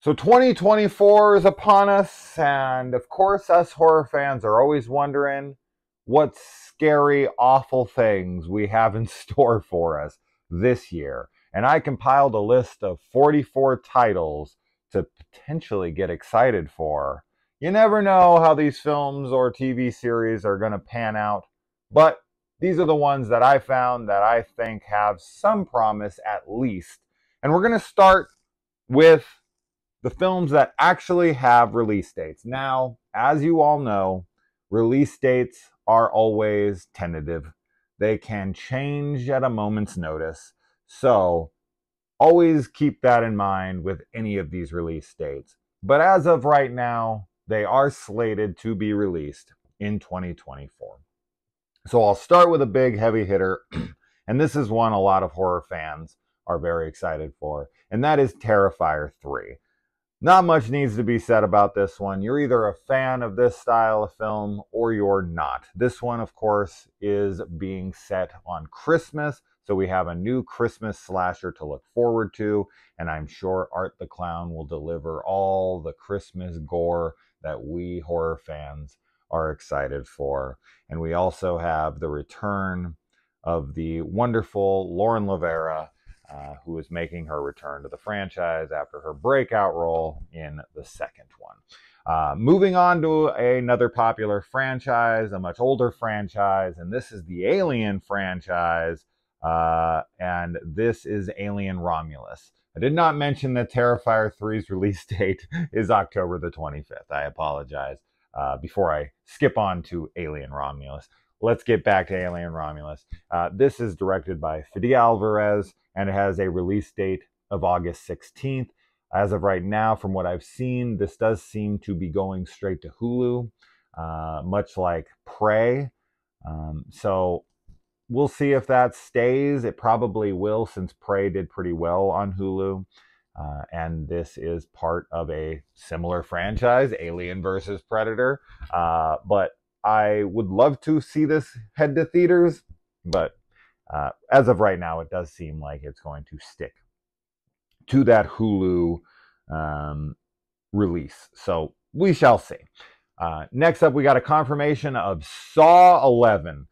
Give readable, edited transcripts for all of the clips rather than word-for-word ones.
So 2024 is upon us, and of course us horror fans are always wondering what scary, awful things we have in store for us this year. And I compiled a list of 44 titles to potentially get excited for. You never know how these films or TV series are going to pan out, but these are the ones that I found that I think have some promise at least. And we're going to start with the films that actually have release dates. Now, as you all know, release dates are always tentative. They can change at a moment's notice. So always keep that in mind with any of these release dates. But as of right now, they are slated to be released in 2024. So I'll start with a big heavy hitter, and this is one a lot of horror fans are very excited for, and that is Terrifier 3. Not much needs to be said about this one. You're either a fan of this style of film or you're not. This one, of course, is being set on Christmas, so we have a new Christmas slasher to look forward to, and I'm sure Art the Clown will deliver all the Christmas gore that we horror fans are excited for. And we also have the return of the wonderful Lauren Lavera, who is making her return to the franchise after her breakout role in the second one. Moving on to another popular franchise, a much older franchise, and this is the Alien franchise, and this is Alien Romulus. I did not mention that Terrifier 3's release date is October the 25th. I apologize before I skip on to Alien Romulus. Let's get back to Alien Romulus. This is directed by Fede Alvarez, and it has a release date of August 16th. As of right now, from what I've seen, this does seem to be going straight to Hulu, much like Prey. So we'll see if that stays. It probably will, since Prey did pretty well on Hulu. And this is part of a similar franchise, Alien versus Predator. But I would love to see this head to theaters, but as of right now, it does seem like it's going to stick to that Hulu release. So we shall see. Next up, we got a confirmation of Saw 11.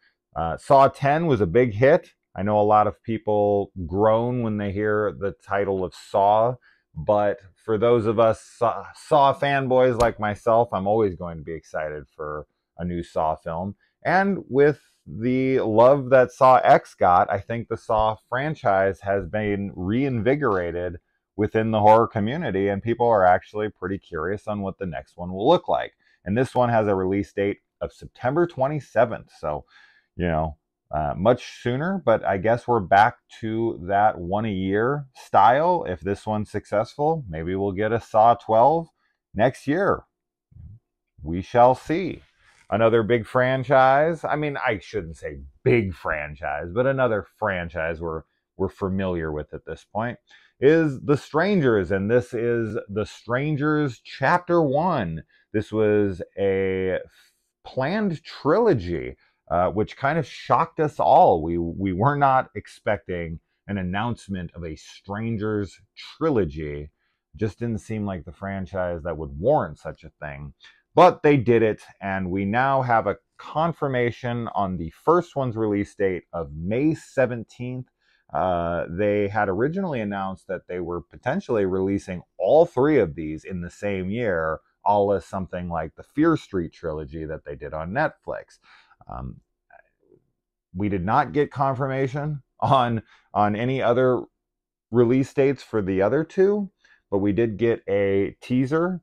Saw 10 was a big hit. I know a lot of people groan when they hear the title of Saw, but for those of us Saw fanboys like myself, I'm always going to be excited for a new Saw film. And with the love that Saw X got, I think the Saw franchise has been reinvigorated within the horror community, and people are actually pretty curious on what the next one will look like. And this one has a release date of September 27th. So, you know, much sooner, but I guess we're back to that one a year style. If this one's successful, maybe we'll get a Saw 12 next year. We shall see. Another big franchise, I mean, I shouldn't say big franchise, but another franchise we're familiar with at this point is The Strangers, and this is The Strangers Chapter 1. This was a planned trilogy, which kind of shocked us all. We were not expecting an announcement of a Strangers trilogy. Just didn't seem like the franchise that would warrant such a thing. But they did it, and we now have a confirmation on the first one's release date of May 17th. They had originally announced that they were potentially releasing all three of these in the same year, a la something like the Fear Street trilogy that they did on Netflix. We did not get confirmation on any other release dates for the other two, but we did get a teaser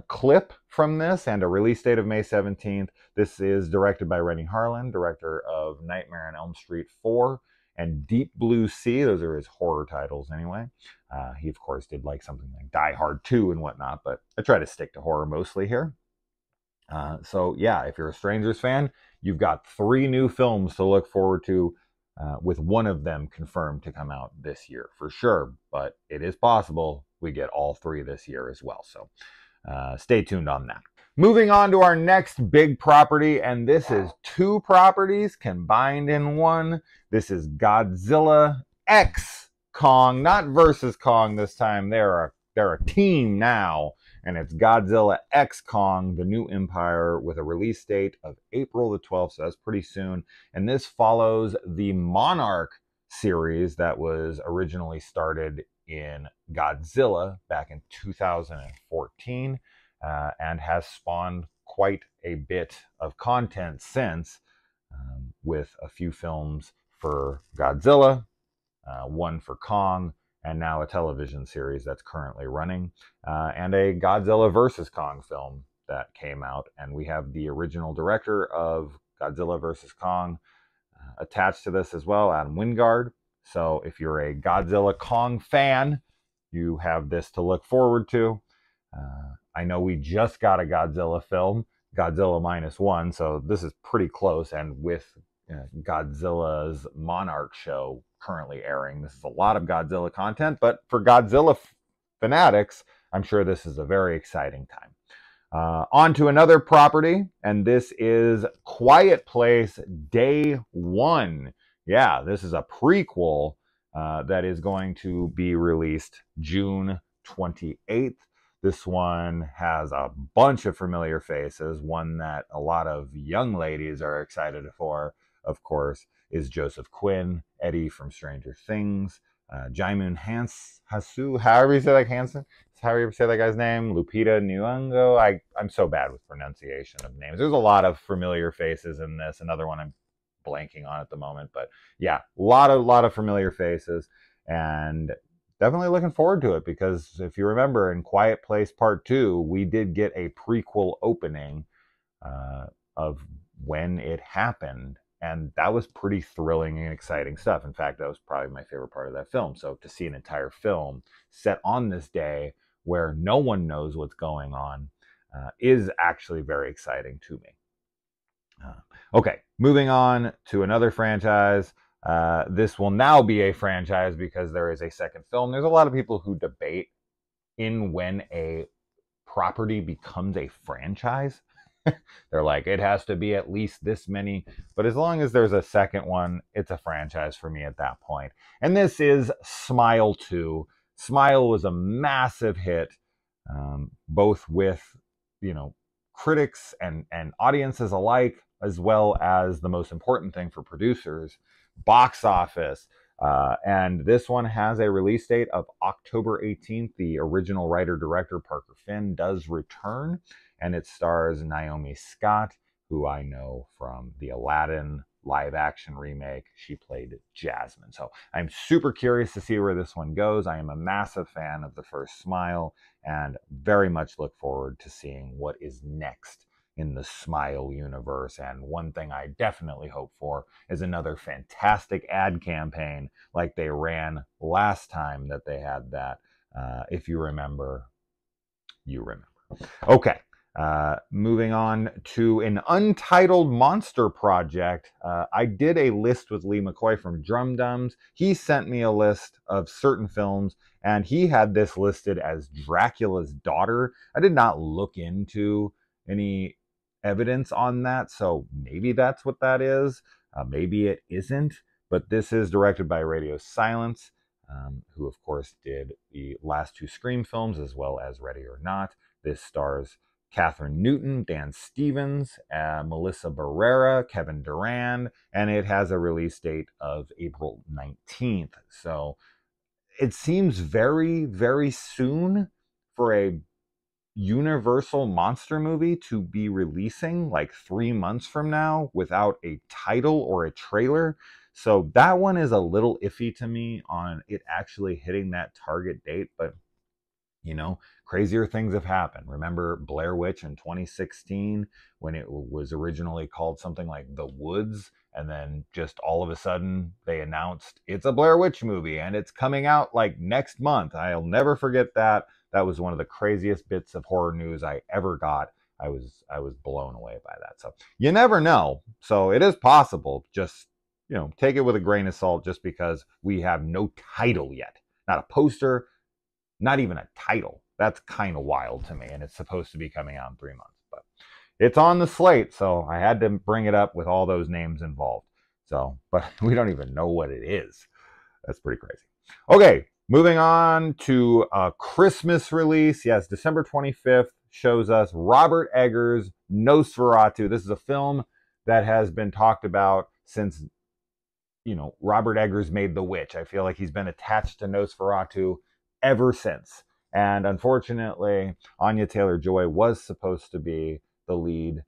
clip from this and a release date of May 17th. This is directed by Renny Harlin, director of Nightmare on Elm Street 4 and Deep Blue Sea. Those are his horror titles anyway. He, of course, did like something like Die Hard 2 and whatnot, but I try to stick to horror mostly here. So yeah, if you're a Strangers fan, you've got 3 new films to look forward to, with one of them confirmed to come out this year for sure, but it is possible we get all 3 this year as well. So stay tuned on that. Moving on to our next big property, and this is 2 properties combined in one. This is Godzilla X Kong, not versus Kong this time. They're a they're a team now, and it's Godzilla X Kong, the New Empire, with a release date of April the 12th, so that's pretty soon. And this follows the Monarch series that was originally started in Godzilla back in 2014, and has spawned quite a bit of content since, with a few films for Godzilla, one for Kong, and now a television series that's currently running, and a Godzilla vs. Kong film that came out. And we have the original director of Godzilla vs. Kong attached to this as well, Adam Wingard. So if you're a Godzilla Kong fan, you have this to look forward to. I know we just got a Godzilla film, Godzilla -1, so this is pretty close. And with Godzilla's Monarch show currently airing, this is a lot of Godzilla content, but for Godzilla fanatics, I'm sure this is a very exciting time. On to another property, and this is Quiet Place Day 1. Yeah, this is a prequel that is going to be released June 28th. This one has a bunch of familiar faces. One that a lot of young ladies are excited for, of course, is Joseph Quinn, Eddie from Stranger Things, Jaimun Hasu, however you say that, Hansen, however you say that guy's name, Lupita Nyong'o. I'm so bad with pronunciation of names. There's a lot of familiar faces in this. Another one I'm blanking on at the moment, but yeah, a lot of familiar faces, and definitely looking forward to it, because if you remember in Quiet Place Part 2, we did get a prequel opening of when it happened, and that was pretty thrilling and exciting stuff. In fact, that was probably my favorite part of that film. So to see an entire film set on this day where no one knows what's going on is actually very exciting to me. Okay, moving on to another franchise. This will now be a franchise because there is a second film. There's a lot of people who debate when a property becomes a franchise. They're like, it has to be at least this many, but as long as there's a second one, it's a franchise for me at that point. And this is Smile 2. Smile was a massive hit, both with, critics and audiences alike, as well as the most important thing for producers, box office. And this one has a release date of October 18th. The original writer-director, Parker Finn, does return, and it stars Naomi Scott, who I know from the Aladdin live-action remake. She played Jasmine. So I'm super curious to see where this one goes. I am a massive fan of the first Smile, and very much look forward to seeing what is next in the Smile universe. And one thing I definitely hope for is another fantastic ad campaign like they ran last time that they had that. If you remember, you remember. Okay, moving on to an untitled monster project. I did a list with Lee McCoy from Drum Dums. He sent me a list of certain films, and he had this listed as Dracula's Daughter. I did not look into any evidence on that, so maybe that's what that is. Maybe it isn't, but this is directed by Radio Silence, who of course did the last two Scream films as well as Ready or Not. This stars Catherine Newton, Dan Stevens, Melissa Barrera, Kevin Durand, and it has a release date of April 19th. So it seems very, very soon for a Universal monster movie to be releasing, like 3 months from now, without a title or a trailer. So that one is a little iffy to me on it actually hitting that target date, but crazier things have happened. Remember Blair Witch in 2016 when it was originally called something like The Woods, and then just all of a sudden they announced it's a Blair Witch movie and it's coming out like next month. I'll never forget that. That was one of the craziest bits of horror news I ever got. I was blown away by that. So you never know. So it is possible. Just, take it with a grain of salt, just because we have no title yet. Not a poster, not even a title. That's kind of wild to me. And it's supposed to be coming out in 3 months. But it's on the slate, so I had to bring it up with all those names involved. So, but we don't even know what it is. That's pretty crazy. Okay, Moving on to a Christmas release. Yes, December 25th shows us Robert Eggers' Nosferatu. This is a film that has been talked about since, Robert Eggers made The Witch. I feel like he's been attached to Nosferatu ever since. And unfortunately, Anya Taylor-Joy was supposed to be the lead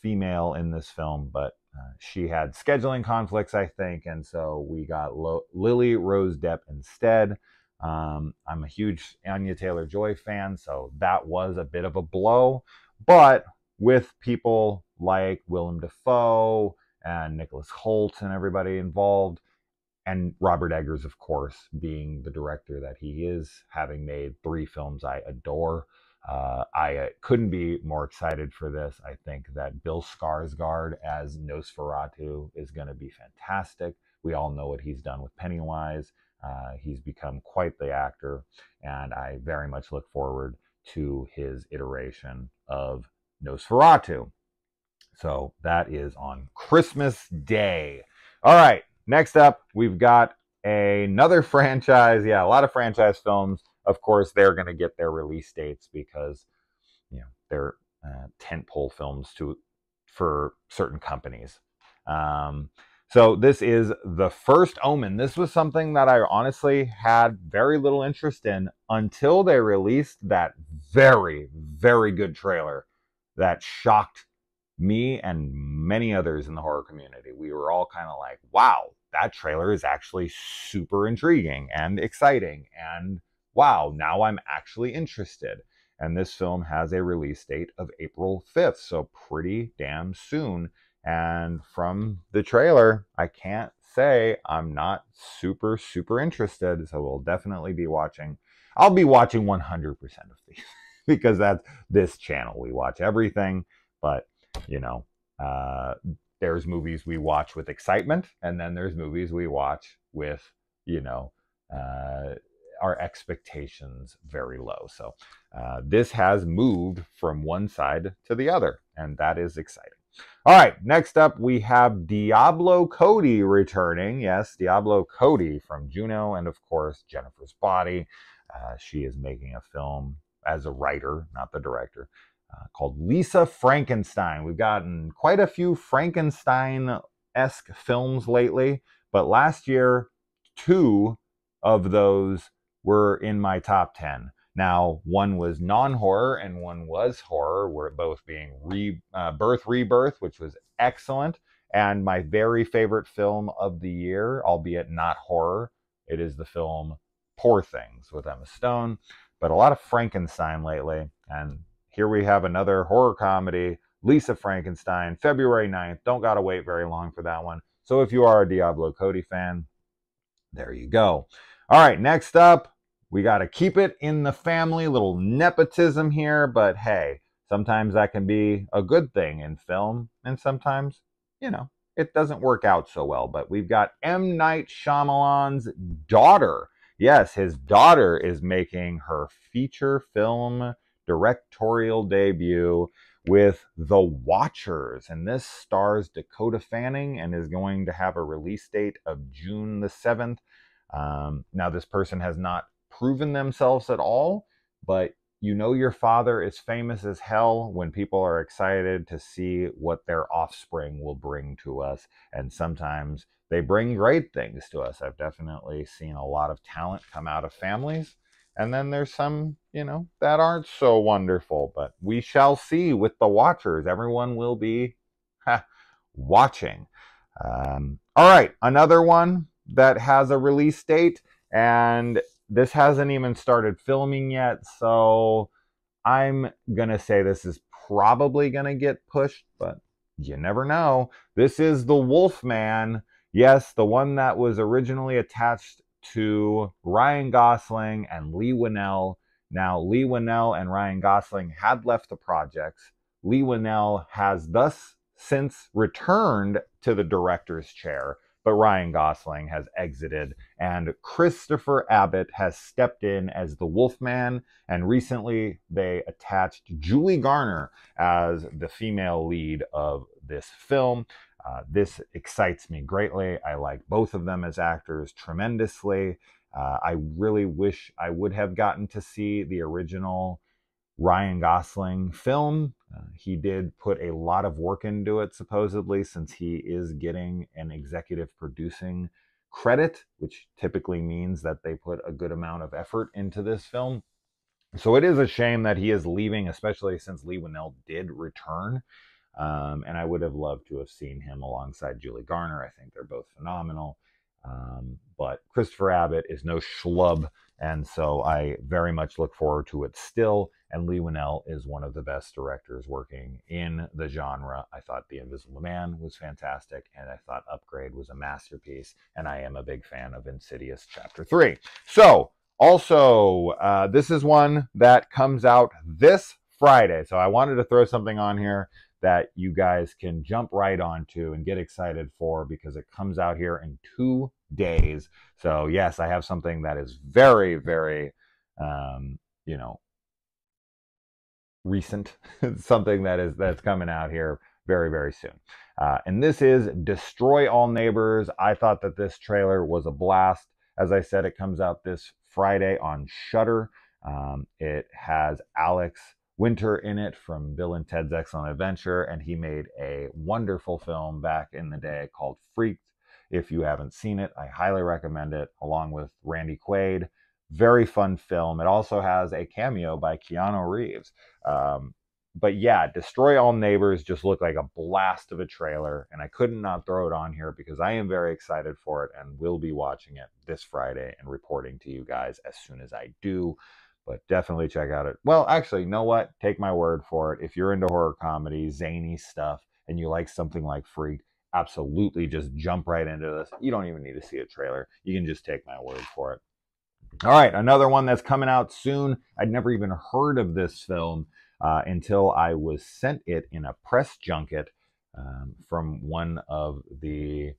female in this film, but she had scheduling conflicts, I think, and so we got Lily Rose Depp instead. I'm a huge Anya Taylor-Joy fan, so that was a bit of a blow. But with people like Willem Dafoe and Nicholas Hoult and everybody involved, and Robert Eggers, of course, being the director that he is, having made 3 films I adore, I couldn't be more excited for this. I think that Bill Skarsgård as Nosferatu is going to be fantastic. We all know what he's done with Pennywise. He's become quite the actor, and I very much look forward to his iteration of Nosferatu. So that is on Christmas Day. All right, next up, we've got another franchise. Yeah, a lot of franchise films. Of course, they're going to get their release dates because, they're tentpole films for certain companies. So this is the first Omen. This was something that I honestly had very little interest in until they released that very, very good trailer that shocked me and many others in the horror community. We were all kind of like, wow, that trailer is actually super intriguing and exciting. And wow, now I'm actually interested. And this film has a release date of April 5th, so pretty damn soon. And from the trailer, I can't say I'm not super, super interested. So we'll definitely be watching. I'll be watching 100% of these because that's this channel. We watch everything, but there's movies we watch with excitement, and then there's movies we watch with, our expectations very low. So this has moved from one side to the other, and that is exciting. All right, next up we have Diablo Cody returning. Yes, Diablo Cody from Juno, and of course Jennifer's Body. She is making a film as a writer, not the director, called Lisa Frankenstein. We've gotten quite a few Frankenstein-esque films lately, but last year, 2 of those were in my top 10. Now, one was non-horror and one was horror, were both being Rebirth, which was excellent, and my very favorite film of the year, albeit not horror, it is the film Poor Things with Emma Stone. But a lot of Frankenstein lately, and here we have another horror comedy, Lisa Frankenstein, February 9th. Don't gotta wait very long for that one. So if you are a Diablo Cody fan, there you go. All right, next up, we got to keep it in the family, little nepotism here, but hey, sometimes that can be a good thing in film, and sometimes, it doesn't work out so well. But we've got M. Night Shyamalan's daughter. Yes, his daughter is making her feature film directorial debut with The Watchers, and this stars Dakota Fanning and is going to have a release date of June the 7th. Now, this person has not proven themselves at all, but your father is famous as hell when people are excited to see what their offspring will bring to us, and sometimes they bring great things to us. I've definitely seen a lot of talent come out of families, and then there's some, that aren't so wonderful, but we shall see with The Watchers. Everyone will be watching. All right, another one that has a release date, and this hasn't even started filming yet, so I'm gonna say this is probably gonna get pushed, but you never know. This is The Wolfman. Yes, the one that was originally attached to Ryan Gosling and Leigh Whannell. Now, Leigh Whannell and Ryan Gosling had left the projects. Leigh Whannell has thus since returned to the director's chair, but Ryan Gosling has exited, and Christopher Abbott has stepped in as the Wolfman, and recently they attached Julie Garner as the female lead of this film. This excites me greatly. I like both of them as actors tremendously, I really wish I would have gotten to see the original Ryan Gosling film. He did put a lot of work into it, supposedly, since he is getting an executive producing credit, which typically means that they put a good amount of effort into this film. So it is a shame that he is leaving, especially since Leigh Whannell did return. And I would have loved to have seen him alongside Julie Garner. I think they're both phenomenal. But Christopher Abbott is no schlub, and so I very much look forward to it still. And Leigh Whannell is one of the best directors working in the genre. I thought The Invisible Man was fantastic, and I thought Upgrade was a masterpiece, and I am a big fan of Insidious Chapter 3. So, also, this is one that comes out this Friday, so I wanted to throw something on here that you guys can jump right onto and get excited for, because it comes out here in 2 days. So yes, I have something that is very, very, recent, something that's coming out here very, very soon. And this is Destroy All Neighbors. I thought that this trailer was a blast. As I said, it comes out this Friday on Shudder. It has Alex Winter in it from Bill and Ted's Excellent Adventure, and he made a wonderful film back in the day called Freaked. If you haven't seen it, I highly recommend it, along with Randy Quaid. Very fun film. It also has a cameo by Keanu Reeves. But yeah, Destroy All Neighbors just looked like a blast of a trailer, and I couldn't not throw it on here because I am very excited for it and will be watching it this Friday and reporting to you guys as soon as I do. But definitely check out it. Well, actually, you know what? Take my word for it. If you're into horror comedy, zany stuff, and you like something like Freak, absolutely just jump right into this. You don't even need to see a trailer. You can just take my word for it. All right, another one that's coming out soon. I'd never even heard of this film until I was sent it in a press junket from one of the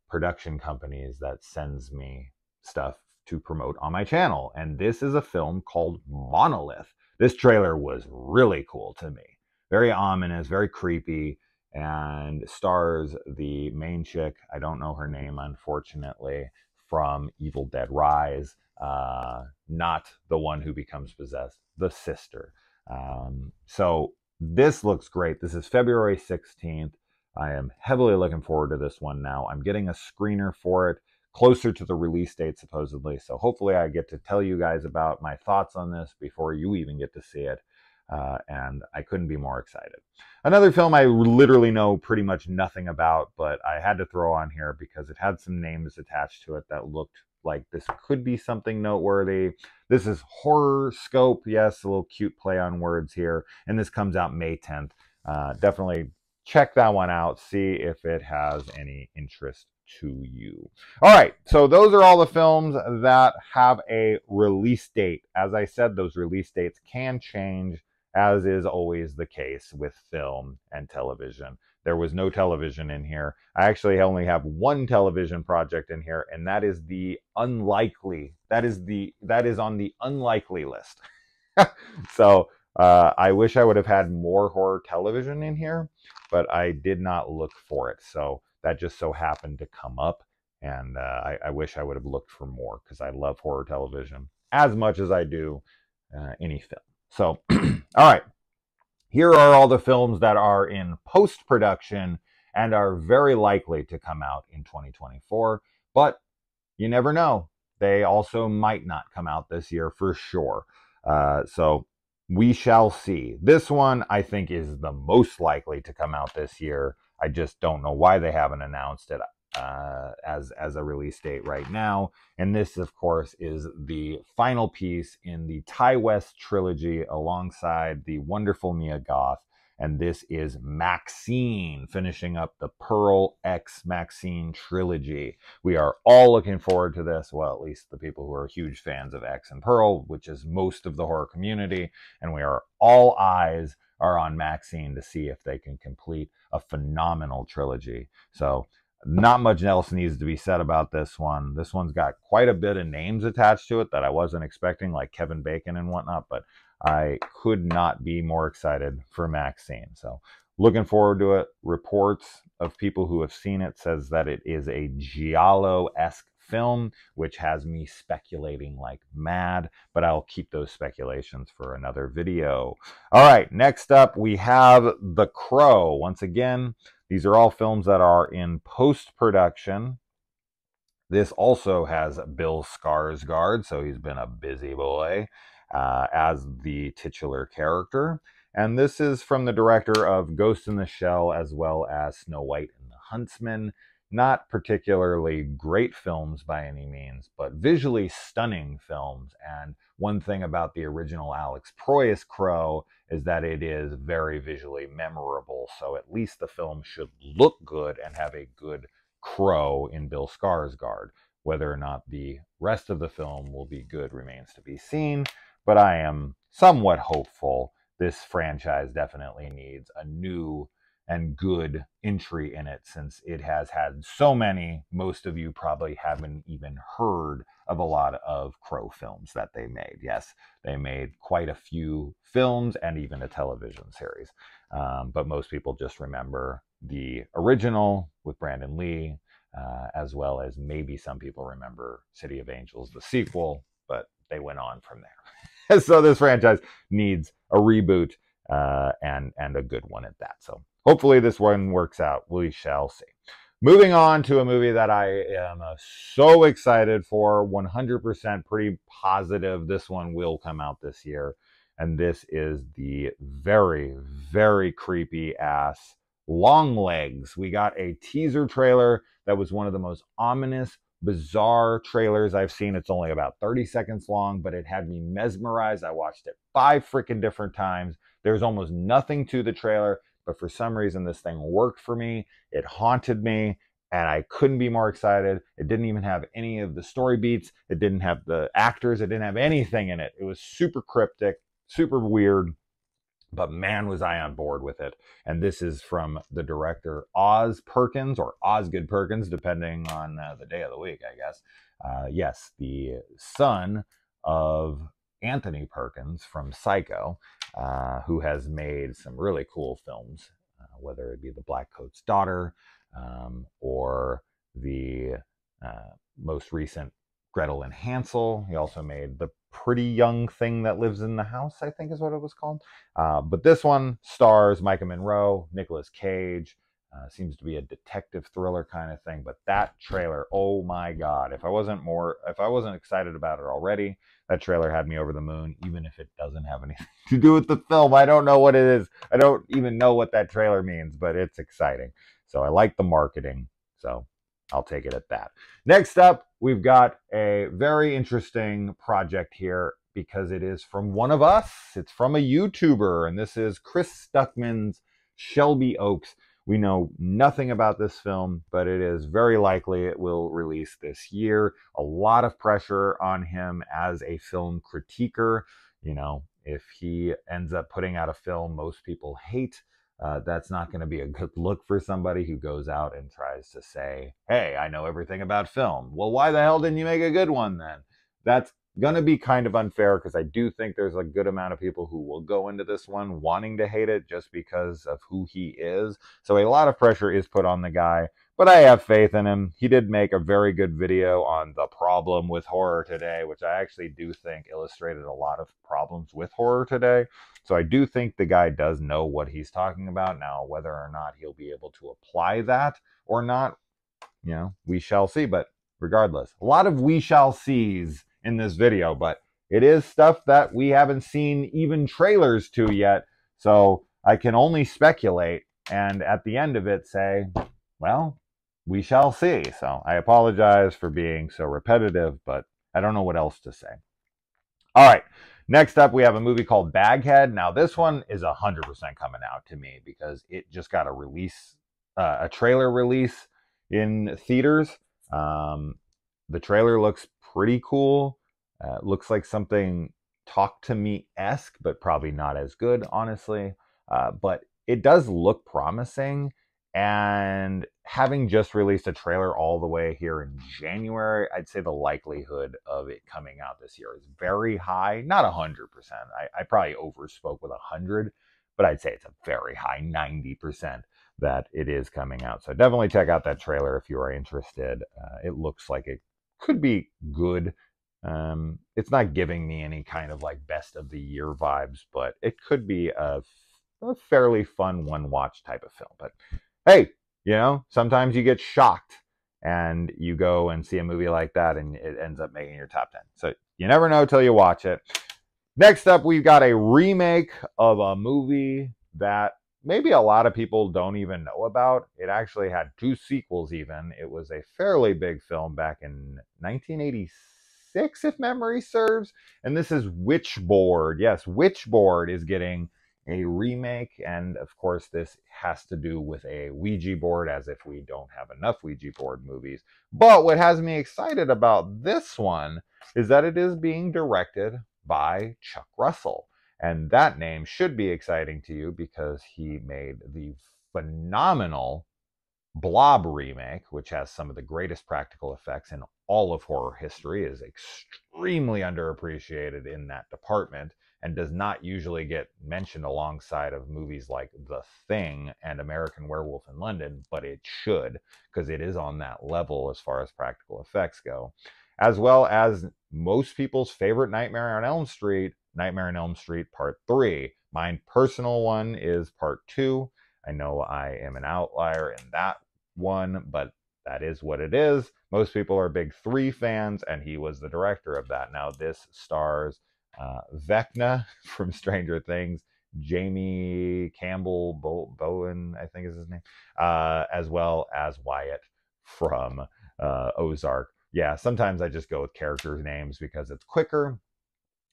production companies that sends me stuff to promote on my channel. And this is a film called Monolith. This trailer was really cool to me. Very ominous, very creepy, and stars the main chick, I don't know her name, unfortunately, from Evil Dead Rise. Not the one who becomes possessed, the sister. So this looks great. This is February 16th. I am heavily looking forward to this one now. I'm getting a screener for it closer to the release date, supposedly. So hopefully I get to tell you guys about my thoughts on this before you even get to see it. And I couldn't be more excited. Another film I literally know pretty much nothing about, but I had to throw on here because it had some names attached to it that looked like this could be something noteworthy. This is Horror Scope. Yes, a little cute play on words here. And this comes out May 10th. Definitely check that one out. See if it has any interest to you. All right, so those are all the films that have a release date. As I said, those release dates can change, as is always the case with film and television. There was no television in here. I actually only have one television project in here, and that is the unlikely. That is on the unlikely list. So I wish I would have had more horror television in here, but I did not look for it. So that just so happened to come up, and I wish I would have looked for more, because I love horror television as much as I do any film. So, all right. Here are all the films that are in post-production and are very likely to come out in 2024, but you never know. They also might not come out this year for sure. So we shall see. This one, I think, is the most likely to come out this year. I just don't know why they haven't announced it as a release date right now. And this, of course, is the final piece in the Ty West trilogy alongside the wonderful Mia Goth. And this is Maxine, finishing up the Pearl X Maxine trilogy. We are all looking forward to this. Well, at least the people who are huge fans of X and Pearl, which is most of the horror community. And we are all eyes are on Maxine to see if they can complete a phenomenal trilogy. So not much else needs to be said about this one. This one's got quite a bit of names attached to it that I wasn't expecting, like Kevin Bacon and whatnot, but I could not be more excited for Maxine. So looking forward to it. Reports of people who have seen it says that it is a giallo-esque film, which has me speculating like mad, but I'll keep those speculations for another video. All right, next up we have The Crow. Once again, these are all films that are in post-production. This also has Bill Skarsgård, so he's been a busy boy as the titular character. And this is from the director of Ghost in the Shell as well as Snow White and the Huntsman. Not particularly great films by any means, but visually stunning films. And one thing about the original Alex Proyas Crow is that it is very visually memorable. So at least the film should look good and have a good Crow in Bill Skarsgård. Whether or not the rest of the film will be good remains to be seen, but I am somewhat hopeful. This franchise definitely needs a new and good entry in it, since it has had so many. Most of you probably haven't even heard of a lot of Crow films that they made. Yes, they made quite a few films and even a television series, but most people just remember the original with Brandon Lee, as well as maybe some people remember City of Angels, the sequel, but they went on from there. So this franchise needs a reboot, and a good one at that. So hopefully this one works out. We shall see. Moving on to a movie that I am so excited for, 100% pretty positive this one will come out this year. And this is the very, very creepy ass Longlegs. We got a teaser trailer that was one of the most ominous, bizarre trailers I've seen. It's only about 30 seconds long, but it had me mesmerized. I watched it 5 freaking different times. There's almost nothing to the trailer, but for some reason this thing worked for me. It haunted me, and I couldn't be more excited. It didn't even have any of the story beats. It didn't have the actors. It didn't have anything in it. It was super cryptic, super weird, but man, was I on board with it. And this is from the director Oz Perkins, or Osgood Perkins, depending on the day of the week, I guess. Yes, the son of Anthony Perkins from Psycho, who has made some really cool films, whether it be The Black Coat's Daughter, or the most recent Gretel and Hansel. He also made The Pretty Young Thing That Lives in the House, I think is what it was called. But this one stars Micah Monroe, Nicolas Cage. Seems to be a detective thriller kind of thing. But that trailer, oh my God. If I wasn't excited about it already, that trailer had me over the moon, even if it doesn't have anything to do with the film. I don't know what it is. I don't even know what that trailer means, but it's exciting. So I like the marketing. So I'll take it at that. Next up, we've got a very interesting project here because it is from one of us. It's from a YouTuber, and this is Chris Stuckman's Shelby Oaks. We know nothing about this film, but it is very likely it will release this year. A lot of pressure on him as a film critiquer. You know, if he ends up putting out a film most people hate, that's not going to be a good look for somebody who goes out and tries to say, hey, I know everything about film. Well, why the hell didn't you make a good one then? That's going to be kind of unfair, because I do think there's a good amount of people who will go into this one wanting to hate it just because of who he is. So a lot of pressure is put on the guy, but I have faith in him. He did make a very good video on the problem with horror today, which I actually do think illustrated a lot of problems with horror today. So I do think the guy does know what he's talking about. Now, whether or not he'll be able to apply that or not, you know, we shall see. But regardless, a lot of we shall sees in this video, but it is stuff that we haven't seen even trailers to yet. So I can only speculate, and at the end of it say, well, we shall see. So I apologize for being so repetitive, but I don't know what else to say. All right. Next up, we have a movie called Baghead. Now, this one is 100% coming out to me because it just got a trailer release in theaters. The trailer looks pretty cool. Looks like something Talk to Me-esque, but probably not as good, honestly. But it does look promising. And having just released a trailer all the way here in January, I'd say the likelihood of it coming out this year is very high. Not 100%. I probably overspoke with 100, but I'd say it's a very high 90% that it is coming out. So definitely check out that trailer if you are interested. It looks like it could be good. It's not giving me any kind of like best of the year vibes, but it could be a fairly fun one watch type of film. But hey, you know, sometimes you get shocked and you go and see a movie like that and it ends up making your top 10. So you never know till you watch it. Next up, we've got a remake of a movie that maybe a lot of people don't even know about. It actually had 2 sequels even. It was a fairly big film back in 1986, if memory serves. And this is Witchboard. Yes, Witchboard is getting a remake. And of course, this has to do with a Ouija board, as if we don't have enough Ouija board movies. But what has me excited about this one is that it is being directed by Chuck Russell. And that name should be exciting to you because he made the phenomenal Blob remake, which has some of the greatest practical effects in all of horror history, is extremely underappreciated in that department and does not usually get mentioned alongside of movies like The Thing and American Werewolf in London, but it should, because it is on that level as far as practical effects go. As well as most people's favorite Nightmare on Elm Street, Nightmare on Elm Street Part 3. My personal one is Part 2. I know I am an outlier in that one, but that is what it is. Most people are big 3 fans, and he was the director of that. Now, this stars Vecna from Stranger Things, Jamie Campbell Bowen, I think is his name, as well as Wyatt from Ozark. Yeah, sometimes I just go with characters' names because it's quicker.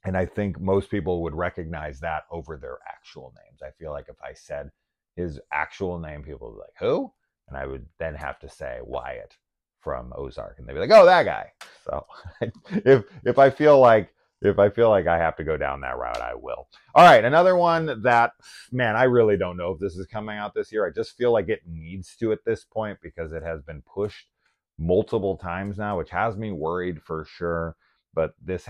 And I think most people would recognize that over their actual names. I feel like if I said his actual name, people would be like, who? And I would then have to say Wyatt from Ozark. And they'd be like, oh, that guy. So if I feel like I have to go down that route, I will. All right, another one that, man, I really don't know if this is coming out this year. I just feel like it needs to at this point because it has been pushed multiple times now, which has me worried for sure. But this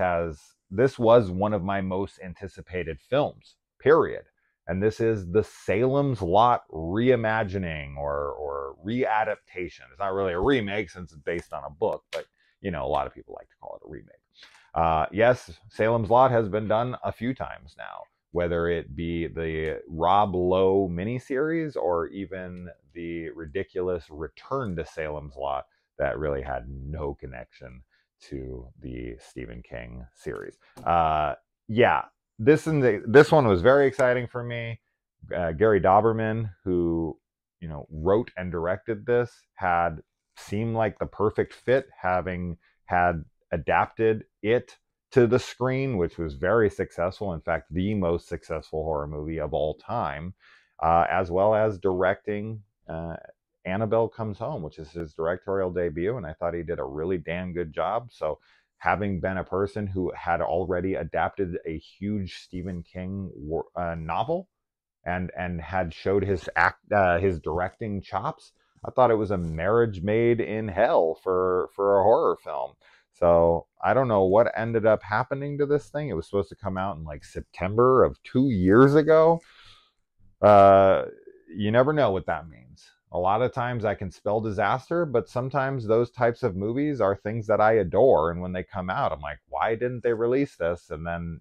was one of my most anticipated films, period. And this is the Salems Lot reimagining or readaptation. It's not really a remake since it's based on a book, but you know, a lot of people like to call it a remake. Yes, Salem's Lot has been done a few times now, whether it be the Rob Lowe miniseries or even the ridiculous Return to Salem's Lot that really had no connection to the Stephen King series. Yeah, this one was very exciting for me. Gary Dauberman, who wrote and directed this, had seemed like the perfect fit, having had adapted it to the screen, which was very successful. In fact, the most successful horror movie of all time, as well as directing Annabelle Comes Home, which is his directorial debut, and I thought he did a really damn good job. So having been a person who had already adapted a huge Stephen King novel and had showed his directing chops, I thought it was a marriage made in hell for a horror film. So I don't know what ended up happening to this thing. It was supposed to come out in like September of 2 years ago. You never know what that means. A lot of times I can spell disaster, but sometimes those types of movies are things that I adore. And when they come out, I'm like, why didn't they release this? And then,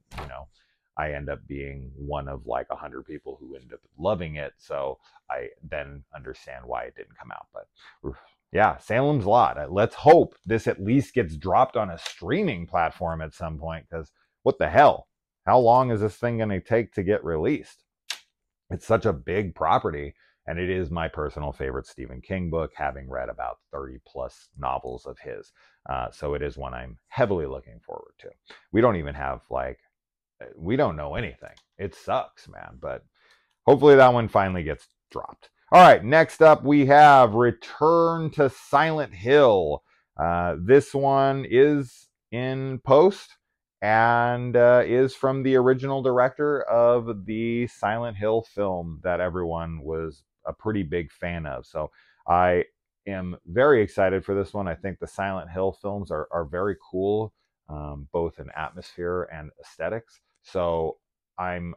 I end up being one of like 100 people who end up loving it. So I then understand why it didn't come out. But yeah, Salem's Lot. Let's hope this at least gets dropped on a streaming platform at some point, because what the hell? How long is this thing going to take to get released? It's such a big property. And it is my personal favorite Stephen King book, having read about 30 plus novels of his. So it is one I'm heavily looking forward to. We don't even have we don't know anything. It sucks, man. But hopefully that one finally gets dropped. All right, next up we have Return to Silent Hill. This one is in post and is from the original director of the Silent Hill film that everyone was a pretty big fan of. So I am very excited for this one. I think the Silent Hill films are very cool, both in atmosphere and aesthetics. So I'm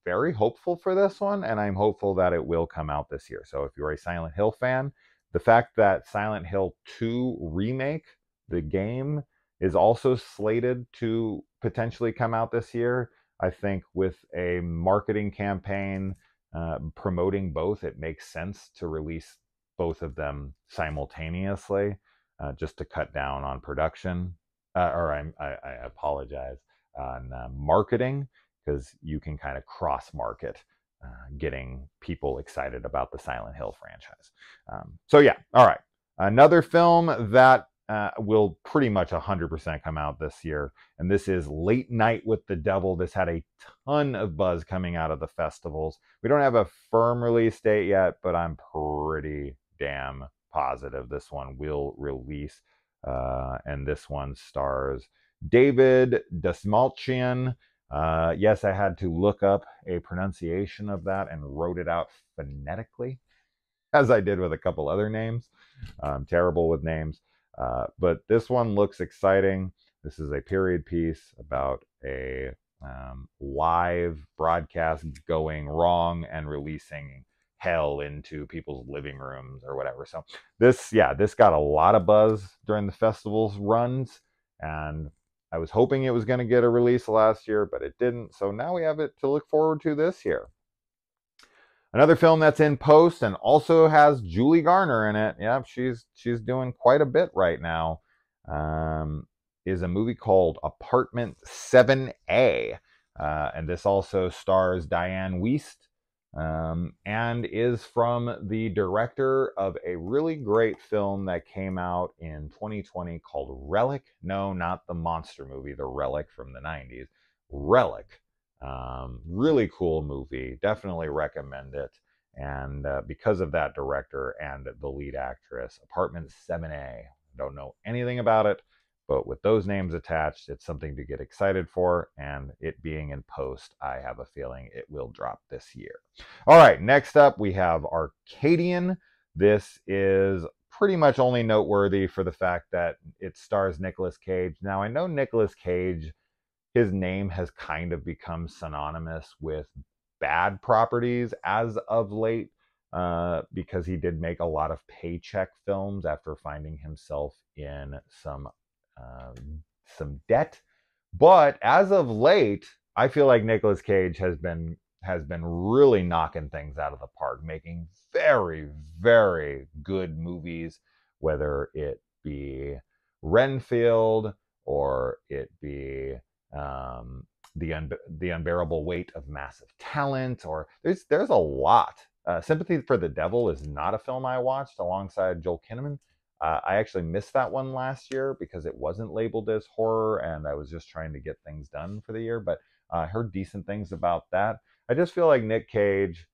very hopeful for this one, and I'm hopeful that it will come out this year. So if you're a Silent Hill fan, the fact that Silent Hill 2 remake the game is also slated to potentially come out this year. I think with a marketing campaign promoting both, it makes sense to release both of them simultaneously, just to cut down on production. I apologize, on marketing, because you can kind of cross market, getting people excited about the Silent Hill franchise. So yeah, all right. Another film that will pretty much 100% come out this year, and this is Late Night with the Devil. This had a ton of buzz coming out of the festivals. We don't have a firm release date yet, but I'm pretty damn positive this one will release. And this one stars David Dastmalchian. Yes, I had to look up a pronunciation of that and wrote it out phonetically, as I did with a couple other names. I'm terrible with names. But this one looks exciting. This is a period piece about a live broadcast going wrong and releasing hell into people's living rooms or whatever. So this got a lot of buzz during the festival's runs, and I was hoping it was going to get a release last year, but it didn't. So now we have it to look forward to this year. Another film that's in post and also has Julie Garner in it. Yeah, she's doing quite a bit right now. Is a movie called Apartment 7A. And this also stars Diane Wiest, and is from the director of a really great film that came out in 2020 called Relic. No, not the monster movie, The Relic from the 90s. Relic. Really cool movie. Definitely recommend it. And because of that director and the lead actress, Apartment 7A. Don't know anything about it, but with those names attached, it's something to get excited for. And it being in post, I have a feeling it will drop this year. All right, next up we have Arcadian. This is pretty much only noteworthy for the fact that it stars Nicolas Cage. Now, I know Nicolas Cage, his name has kind of become synonymous with bad properties as of late, because he did make a lot of paycheck films after finding himself in some debt. But as of late, I feel like Nicolas Cage has been really knocking things out of the park, making very, very good movies, whether it be Renfield or it be the Unbearable Weight of Massive Talent, or there's a lot. Sympathy for the Devil is not a film I watched alongside Joel Kinnaman. I actually missed that one last year because it wasn't labeled as horror, and I was just trying to get things done for the year. But I heard decent things about that. I just feel like Nick Cage,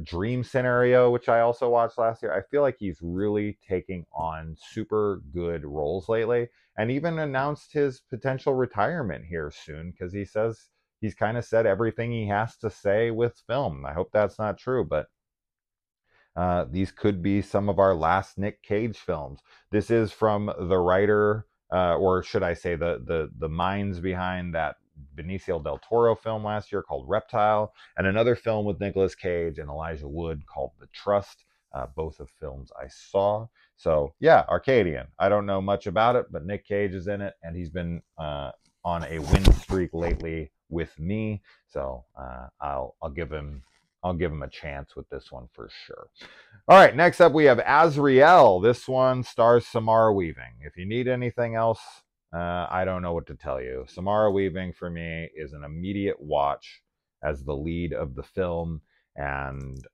Dream Scenario, which I also watched last year, I feel like he's really taking on super good roles lately, and even announced his potential retirement here soon, because he says he's kind of said everything he has to say with film. I hope that's not true, but these could be some of our last Nick Cage films. This is from the writer, or should I say the minds behind that Benicio del Toro film last year called Reptile, and another film with Nicolas Cage and Elijah Wood called The Trust. Both of films I saw. So yeah, Arcadian. I don't know much about it, but Nick Cage is in it, and he's been on a win streak lately with me. So I'll give him a chance with this one for sure. All right, next up we have Azreel. This one stars Samara Weaving. If you need anything else, I don't know what to tell you. Samara Weaving for me is an immediate watch as the lead of the film, and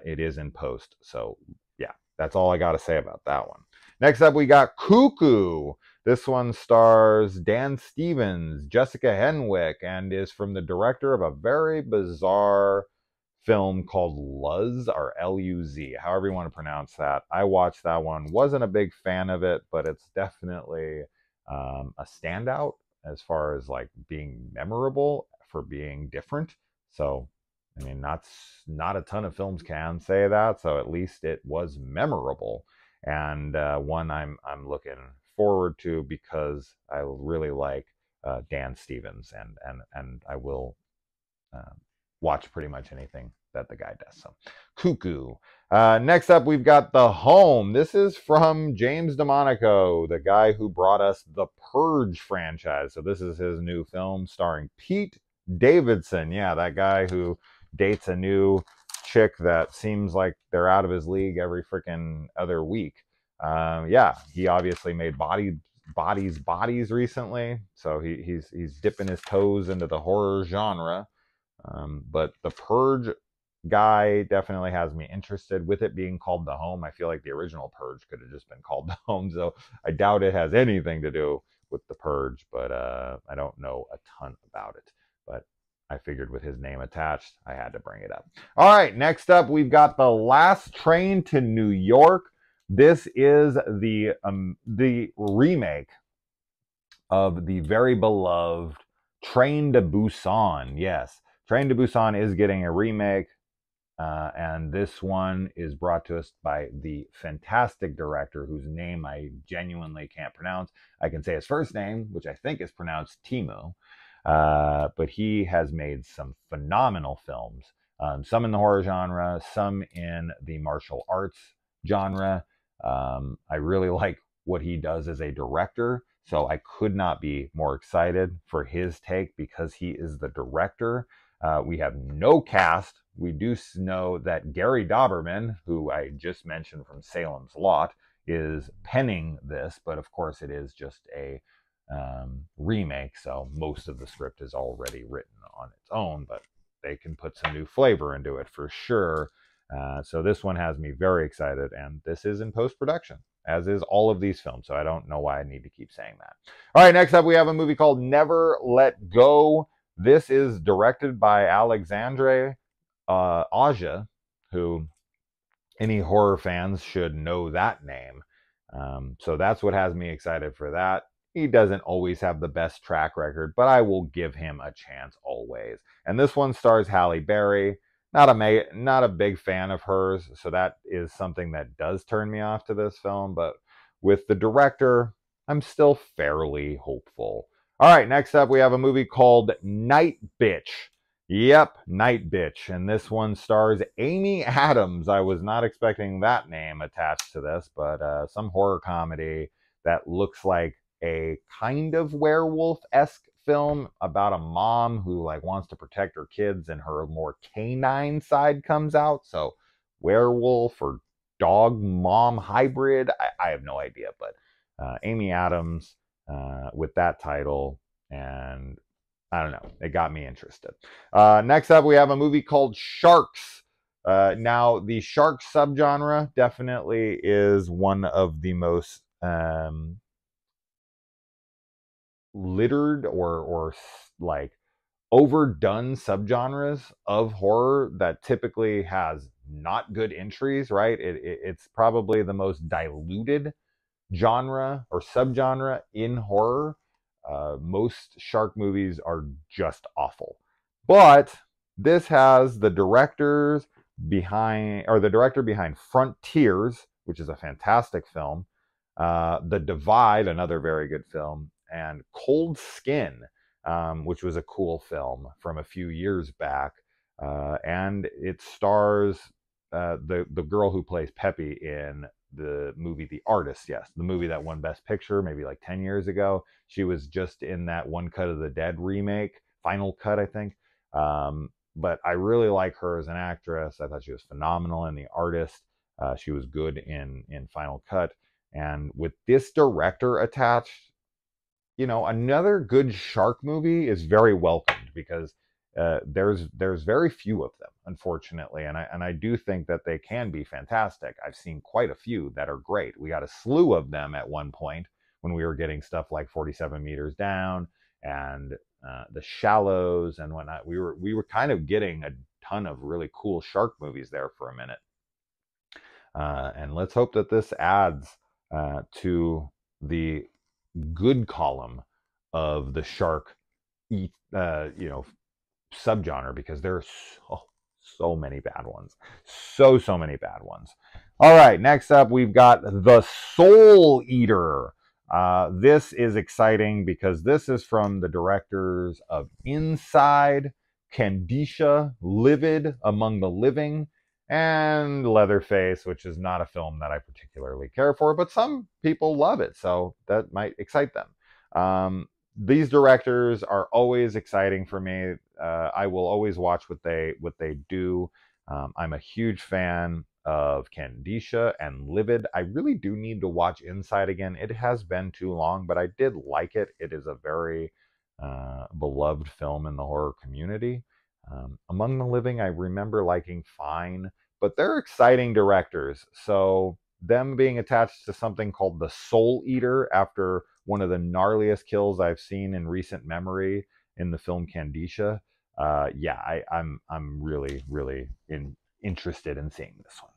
it is in post. So yeah, that's all I got to say about that one. Next up we got Cuckoo. This one stars Dan Stevens, Jessica Henwick, and is from the director of a very bizarre film called Luz, or L-U-Z, however you want to pronounce that. I watched that one, wasn't a big fan of it, but it's definitely a standout as far as like being memorable for being different. So I mean, not a ton of films can say that, so at least it was memorable, and one I'm looking forward to because I really like Dan Stevens, and I will watch pretty much anything that the guy does. So, cuckoo. Next up, we've got The Home. This is from James DeMonaco, the guy who brought us the Purge franchise. So this is his new film starring Pete Davidson. Yeah, that guy who dates a new chick that seems like they're out of his league every freaking other week. Yeah, he obviously made Bodies recently, so he's dipping his toes into the horror genre. But the Purge guy definitely has me interested. With it being called The Home, I feel like the original Purge could have just been called The Home, so I doubt it has anything to do with the Purge, but I don't know a ton about it. But I figured with his name attached, I had to bring it up. All right, next up, we've got The Last Train to New York. This is the remake of the very beloved Train to Busan. Yes, Train to Busan is getting a remake, and this one is brought to us by the fantastic director whose name I genuinely can't pronounce. I can say his first name, which I think is pronounced Timo, but he has made some phenomenal films, some in the horror genre, some in the martial arts genre. I really like what he does as a director, so I could not be more excited for his take because he is the director. We have no cast. We do know that Gary Dauberman, who I just mentioned from Salem's Lot, is penning this, but of course it is just a remake, so most of the script is already written on its own, but they can put some new flavor into it for sure. So this one has me very excited, and this is in post-production, as is all of these films, so I don't know why I need to keep saying that. All right, next up we have a movie called Never Let Go. This is directed by Alexandre Aja, who any horror fans should know that name. So that's what has me excited for that. He doesn't always have the best track record, but I will give him a chance always. And this one stars Halle Berry. Not a big fan of hers, so that is something that does turn me off to this film. But with the director, I'm still fairly hopeful. All right, next up we have a movie called Night Bitch. Yep, Night Bitch. And this one stars Amy Adams. I was not expecting that name attached to this, but some horror comedy that looks like a kind of werewolf-esque film about a mom who wants to protect her kids, and her more canine side comes out. So werewolf or dog mom hybrid, I have no idea, but Amy Adams with that title, and I don't know, it got me interested. Next up we have a movie called Sharks. Now the shark subgenre definitely is one of the most littered or overdone subgenres of horror that typically has not good entries, right? It's probably the most diluted genre or subgenre in horror. Most shark movies are just awful, but this has the director behind Frontiers, which is a fantastic film, The Divide, another very good film, and Cold Skin, which was a cool film from a few years back, and it stars the girl who plays Peppy in the movie The Artist. Yes, the movie that won Best Picture maybe 10 years ago. She was just in that One Cut of the Dead remake, Final Cut, I think. But I really like her as an actress. I thought she was phenomenal in The Artist. She was good in Final Cut. And with this director attached, another good shark movie is very welcomed, because there's very few of them, unfortunately, and I do think that they can be fantastic. I've seen quite a few that are great. We got a slew of them at one point when we were getting stuff like 47 Meters Down and The Shallows and whatnot. We were kind of getting a ton of really cool shark movies there for a minute, and let's hope that this adds to the good column of the shark subgenre, because there are so many bad ones. So many bad ones. All right, next up we've got The Soul Eater. This is exciting because this is from the directors of Inside, Candisha, Livid, Among the Living, and Leatherface, which is not a film that I particularly care for, but some people love it, so that might excite them. These directors are always exciting for me. I will always watch what they do. I'm a huge fan of Candisha and Livid. I really do need to watch Inside again. It has been too long, but I did like it. It is a very beloved film in the horror community. Among the Living, I remember liking fine, but they're exciting directors. So them being attached to something called The Soul Eater after one of the gnarliest kills I've seen in recent memory in the film Candisha. Yeah, I'm really interested in seeing this one.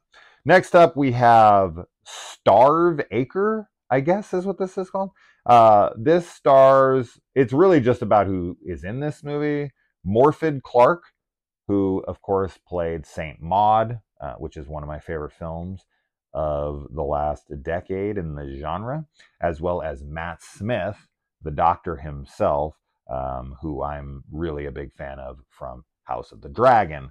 Next up, we have Starve Acre, I guess is what this is called. This stars, it's really just about who is in this movie. Morfydd Clark, who of course played Saint Maud, which is one of my favorite films of the last decade in the genre, as well as Matt Smith, the Doctor himself, who I'm really a big fan of from House of the Dragon.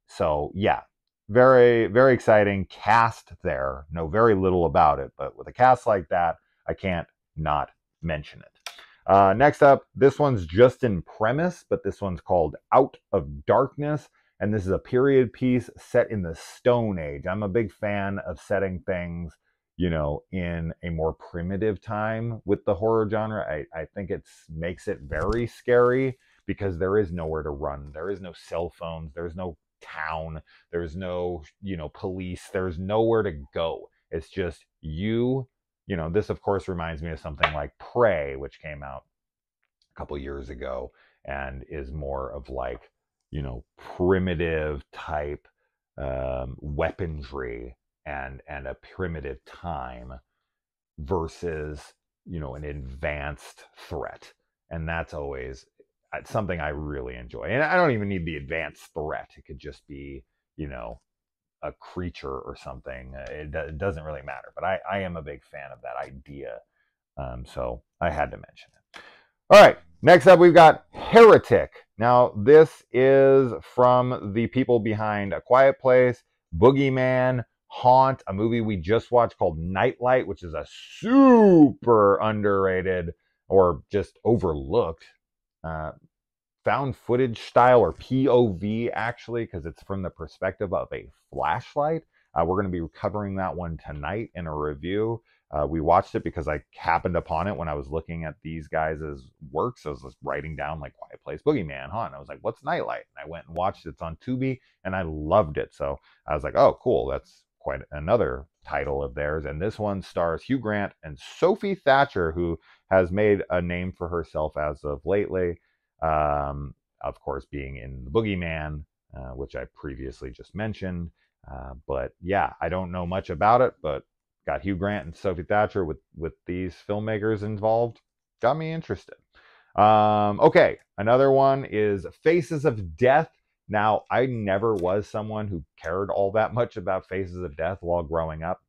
So yeah, very exciting cast there. Know very little about it, but with a cast like that, I can't not mention it. Next up, this one's just in premise, but this one's called Out of Darkness, and this is a period piece set in the Stone Age. I'm a big fan of setting things, you know, in a more primitive time with the horror genre. I think it makes it very scary because there is nowhere to run. There is no cell phones. There's no town. There's no, you know, police. There's nowhere to go. It's just you. You know, this of course reminds me of something like Prey, which came out a couple years ago and is more of like, you know, primitive type weaponry and a primitive time versus, you know, an advanced threat. And that's always something I really enjoy. And I don't even need the advanced threat. It could just be, you know, a creature or something. It doesn't really matter. But I am a big fan of that idea. So I had to mention it. All right. Next up, we've got Heretic. Now, this is from the people behind A Quiet Place, Boogeyman, Haunt, a movie we just watched called Nightlight, which is a super underrated or just overlooked found footage style, or POV actually, because it's from the perspective of a flashlight. We're going to be covering that one tonight in a review. We watched it because I happened upon it when I was looking at these guys' works. I was just writing down like Quiet Place, Boogeyman, Haunt. I was like, what's Nightlight? And I went and watched it. It's on Tubi, and I loved it. So I was like, oh, cool. That's quite another title of theirs. And this one stars Hugh Grant and Sophie Thatcher, who has made a name for herself as of lately. Of course, being in The Boogeyman, which I previously just mentioned. But yeah, I don't know much about it, but got Hugh Grant and Sophie Thatcher with these filmmakers involved. Got me interested. Okay, another one is Faces of Death. Now, I never was someone who cared all that much about Faces of Death while growing up.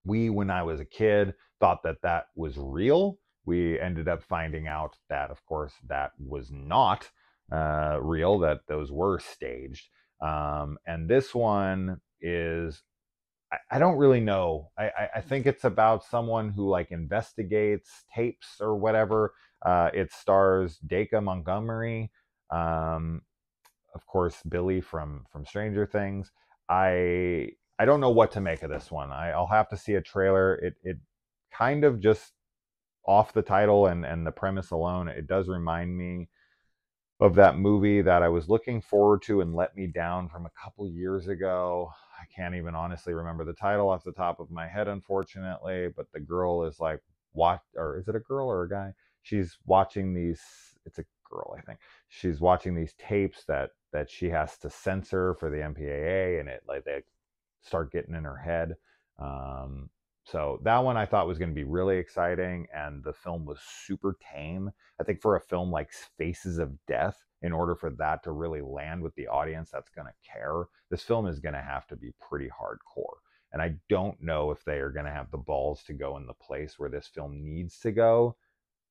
When I was a kid, thought that was real. We ended up finding out that, of course, that was not real, that those were staged. And this one is, I don't really know. I think it's about someone who like investigates tapes or whatever. It stars Dacre Montgomery, of course, Billy from Stranger Things. I don't know what to make of this one. I'll have to see a trailer. It kind of just off the title and the premise alone, it does remind me of that movie that I was looking forward to and let me down from a couple years ago. I can't even honestly remember the title off the top of my head, unfortunately, but the girl is like, or is it a girl or a guy? She's watching these, it's a girl, I think. She's watching these tapes that she has to censor for the MPAA, and it like they start getting in her head. So that one I thought was going to be really exciting, and the film was super tame. I think for a film like Faces of Death, in order for that to really land with the audience that's going to care, this film is going to have to be pretty hardcore. And I don't know if they are going to have the balls to go in the place where this film needs to go,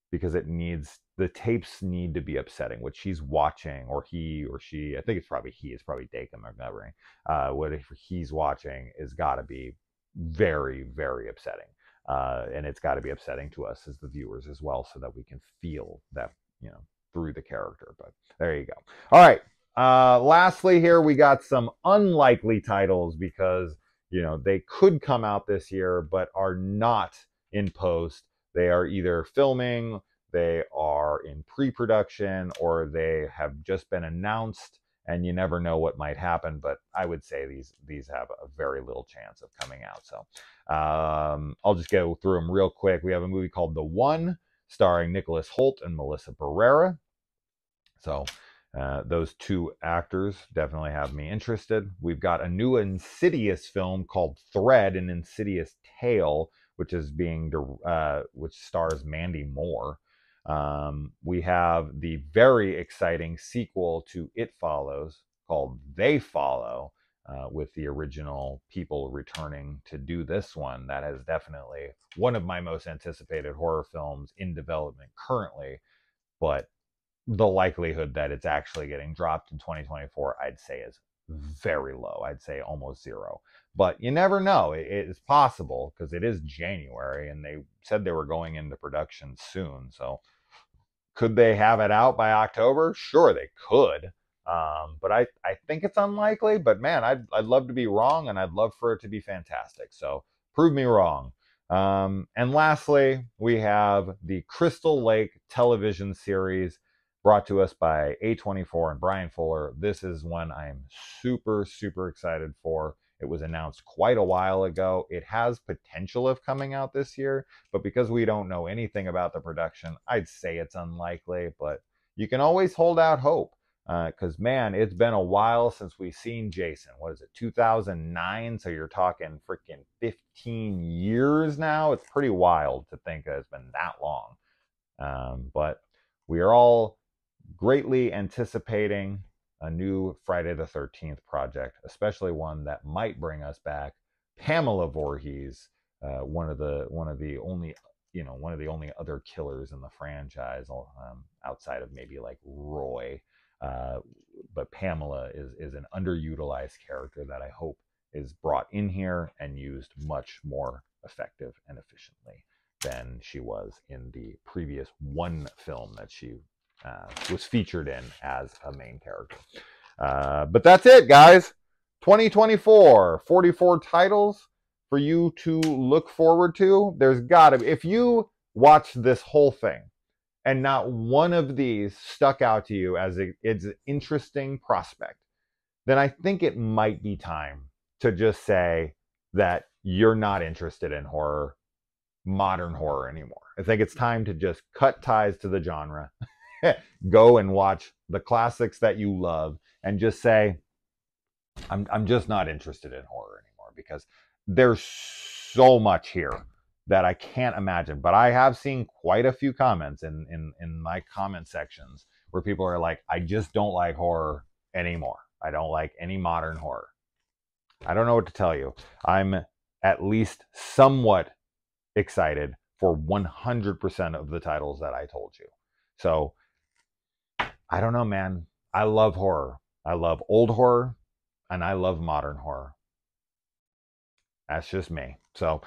because it needs the tapes need to be upsetting. What she's watching, or he or she, I think it's probably he, it's probably Dakin Montgomery. What he's watching is got to be very, very upsetting. And it's got to be upsetting to us as the viewers as well, so that we can feel that, you know, through the character. But there you go. All right. Lastly, here we got some unlikely titles because, you know, they could come out this year but are not in post. They are either filming, they are in pre-production, or they have just been announced, and you never know what might happen. But I would say these have a very little chance of coming out. So I'll just go through them real quick. We have a movie called The One, starring Nicholas Hoult and Melissa Barrera. So those two actors definitely have me interested. We've got a new Insidious film called Thread, an Insidious Tale, which is which stars Mandy Moore. We have the very exciting sequel to It Follows called They Follow, with the original people returning to do this one. That is definitely one of my most anticipated horror films in development currently, but the likelihood that it's actually getting dropped in 2024, I'd say, is very low. I'd say almost zero. But you never know. It is possible because it is January and they said they were going into production soon. So could they have it out by October? Sure, they could. But I think it's unlikely. But man, I'd love to be wrong, and I'd love for it to be fantastic. So prove me wrong. And lastly, we have the Crystal Lake television series brought to us by A24 and Brian Fuller. This is one I'm super, super excited for. It was announced quite a while ago. It has potential of coming out this year, but because we don't know anything about the production, I'd say it's unlikely, but you can always hold out hope. Because, man, it's been a while since we've seen Jason. What is it, 2009? So you're talking freaking 15 years now. It's pretty wild to think that it's been that long. But we are all greatly anticipating a new Friday the 13th project, especially one that might bring us back Pamela Voorhees, one of the only other killers in the franchise, outside of maybe like Roy. But Pamela is an underutilized character that I hope is brought in here and used much more effective and efficiently than she was in the previous one film that she was featured in as a main character. But that's it, guys. 2024, 44 titles for you to look forward to. There's gotta be, if you watch this whole thing and not one of these stuck out to you as it's an interesting prospect, then I think it might be time to just say that you're not interested in horror, modern horror anymore. I think it's time to just cut ties to the genre, go and watch the classics that you love, and just say, I'm just not interested in horror anymore, because there's so much here that I can't imagine. But I have seen quite a few comments in my comment sections where people are like, I just don't like horror anymore. I don't like any modern horror. I don't know what to tell you. I'm at least somewhat excited for 100% of the titles that I told you. So I don't know, man. I love horror. I love old horror, and I love modern horror. That's just me. So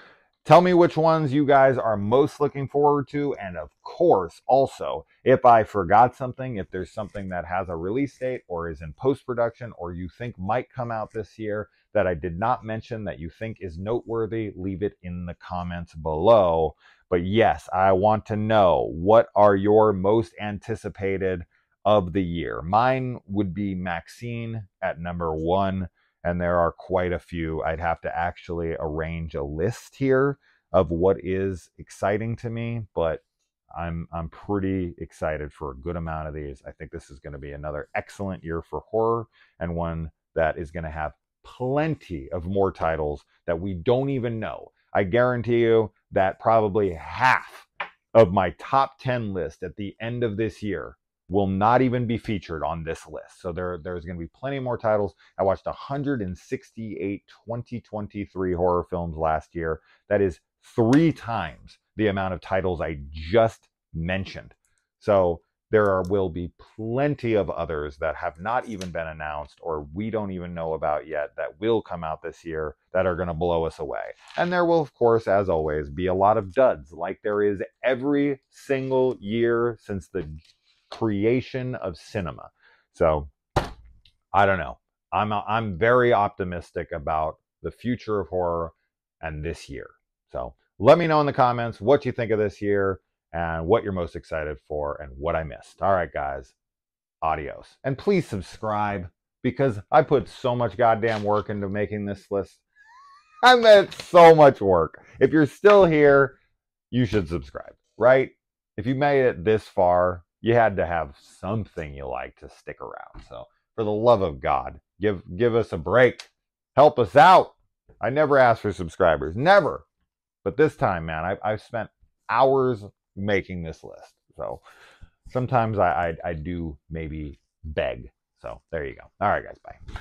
tell me which ones you guys are most looking forward to. And of course, also, if I forgot something, if there's something that has a release date or is in post-production or you think might come out this year that I did not mention that you think is noteworthy, leave it in the comments below. But yes, I want to know, what are your most anticipated of the year? Mine would be Maxine at number 1. And there are quite a few. I'd have to actually arrange a list here of what is exciting to me, but I'm pretty excited for a good amount of these. I think this is going to be another excellent year for horror, and one that is going to have plenty of more titles that we don't even know. I guarantee you that probably half of my top 10 list at the end of this year will not even be featured on this list. So there's going to be plenty more titles. I watched 168 2023 horror films last year. That is 3 times the amount of titles I just mentioned. So will be plenty of others that have not even been announced or we don't even know about yet that will come out this year that are going to blow us away. And there will, of course, as always, be a lot of duds like there is every single year since the creation of cinema. So I don't know. I'm very optimistic about the future of horror and this year. So let me know in the comments what you think of this year and what you're most excited for and what I missed. All right, guys. Adios. And please subscribe because I put so much goddamn work into making this list. I meant so much work. If you're still here, you should subscribe, right? If you made it this far, you had to have something you like to stick around. So for the love of God, give us a break. Help us out. I never asked for subscribers. Never. But this time, man, I've spent hours making this list. So sometimes I do maybe beg. So there you go. All right, guys. Bye.